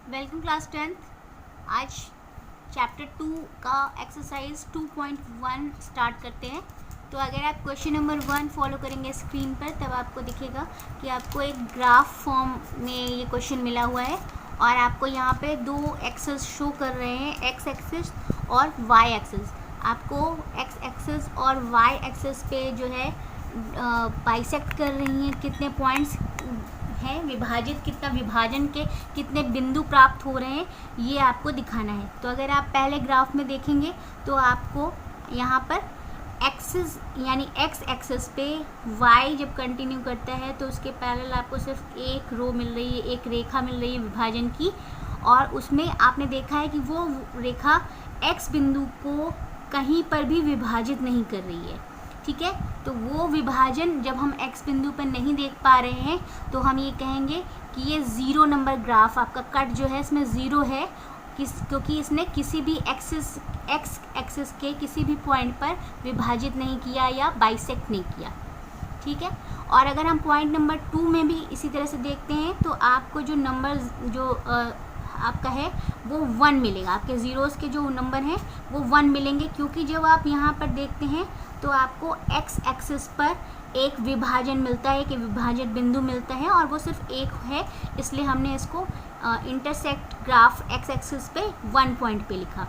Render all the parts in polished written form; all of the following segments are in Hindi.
Welcome class 10th। आज चैप्टर 2 का एक्सरसाइज 2.1 स्टार्ट करते हैं। तो अगर आप क्वेश्चन नंबर 1 फॉलो करेंगे स्क्रीन पर, तब आपको दिखेगा कि आपको एक ग्राफ फॉर्म में ये क्वेश्चन मिला हुआ है और आपको यहाँ पे दो एक्सेस शो कर रहे हैं, एक्स एक्सिस और वाई एक्सिस। आपको एक्स एक्सिस और वाई एक्सिस पे जो है बाइसेक्ट कर रही हैं, कितने पॉइंट्स हैं विभाजित, कितना विभाजन के कितने बिंदु प्राप्त हो रहे हैं, ये आपको दिखाना है। तो अगर आप पहले ग्राफ में देखेंगे तो आपको यहाँ पर एक्सिस यानी एक्स एक्सिस पे वाई जब कंटिन्यू करता है तो उसके पैरेलल आपको सिर्फ एक रो मिल रही है, एक रेखा मिल रही है विभाजन की, और उसमें आपने देखा है कि वो रेखा एक्स बिंदु को कहीं पर भी विभाजित नहीं कर रही है। ठीक है, तो वो विभाजन जब हम एक्स बिंदु पर नहीं देख पा रहे हैं तो हम ये कहेंगे कि ये 0 नंबर ग्राफ, आपका कट जो है इसमें 0 है, क्योंकि इसने किसी भी एक्स एक्सिस के किसी भी पॉइंट पर विभाजित नहीं किया या बाइसेक्ट नहीं किया। ठीक है, और अगर हम पॉइंट नंबर 2 में भी इसी तरह से देखते हैं तो आपको जो नंबर जो आपका है वो 1 मिलेगा। आपके ज़ीरोज़ के जो नंबर हैं वो 1 मिलेंगे, क्योंकि जब आप यहाँ पर देखते हैं तो आपको एक्स एक्सिस पर एक विभाजन मिलता है, एक विभाजित बिंदु मिलता है, और वो सिर्फ एक है, इसलिए हमने इसको इंटरसेक्ट ग्राफ एक्स एक्सिस पे 1 पॉइंट पे लिखा।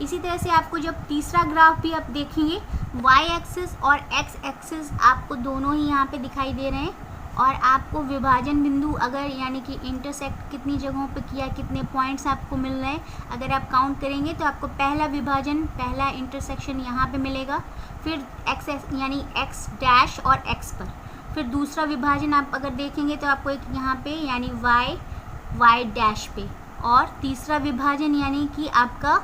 इसी तरह से आपको जब तीसरा ग्राफ भी आप देखेंगे, वाई एक्सिस और एक्स एक्सिस आपको दोनों ही यहाँ पे दिखाई दे रहे हैं, और आपको विभाजन बिंदु अगर यानी कि इंटरसेक्ट कितनी जगहों पे किया, कितने पॉइंट्स आपको मिल रहे हैं, अगर आप काउंट करेंगे तो आपको पहला विभाजन, पहला इंटरसेक्शन यहाँ पे मिलेगा, फिर एक्स यानी एक्स डैश और एक्स पर, फिर दूसरा विभाजन आप अगर देखेंगे तो आपको एक यहाँ पे यानी वाई डैश पे, और तीसरा विभाजन यानी कि आपका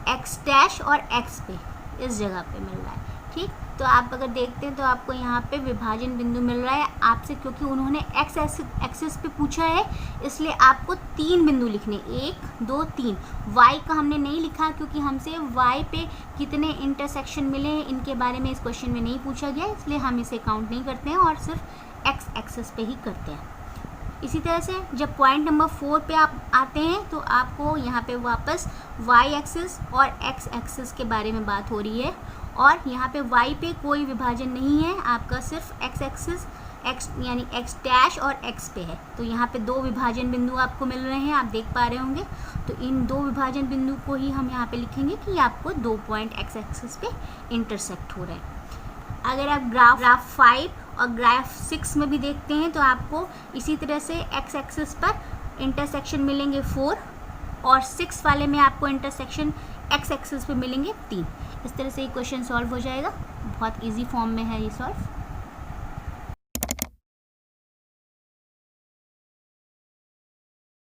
एक्स डैश और एक्स पे इस जगह पे मिल रहा है। ठीक, तो आप अगर देखते हैं तो आपको यहाँ पे विभाजन बिंदु मिल रहा है आपसे, क्योंकि उन्होंने एक्स एक्सिस पे पूछा है इसलिए आपको 3 बिंदु लिखने, 1 2 3। वाई का हमने नहीं लिखा क्योंकि हमसे वाई पे कितने इंटरसेक्शन मिले हैं इनके बारे में इस क्वेश्चन में नहीं पूछा गया, इसलिए हम इसे काउंट नहीं करते हैं और सिर्फ एक्स एक्सिस पे ही करते हैं। इसी तरह से जब पॉइंट नंबर 4 पे आप आते हैं तो आपको यहाँ पे वापस वाई एक्सिस और एक्स एक्सिस के बारे में बात हो रही है, और यहाँ पे वाई पे कोई विभाजन नहीं है, आपका सिर्फ एक्स एक्सिस एक्स यानी एक्स डैश और एक्स पे है। तो यहाँ पे 2 विभाजन बिंदु आपको मिल रहे हैं, आप देख पा रहे होंगे। तो इन 2 विभाजन बिंदु को ही हम यहाँ पे लिखेंगे कि आपको 2 पॉइंट एक्स एक्सिस पे इंटरसेक्ट हो रहे हैं। अगर आप ग्राफ 5 और ग्राफ 6 में भी देखते हैं तो आपको इसी तरह से एक्स एक्सिस पर इंटरसेक्शन मिलेंगे 4, और 6 वाले में आपको इंटरसेक्शन एक्स एक्सिस पे मिलेंगे 3। इस तरह से ये क्वेश्चन सॉल्व हो जाएगा, बहुत इजी फॉर्म में है ये सॉल्व।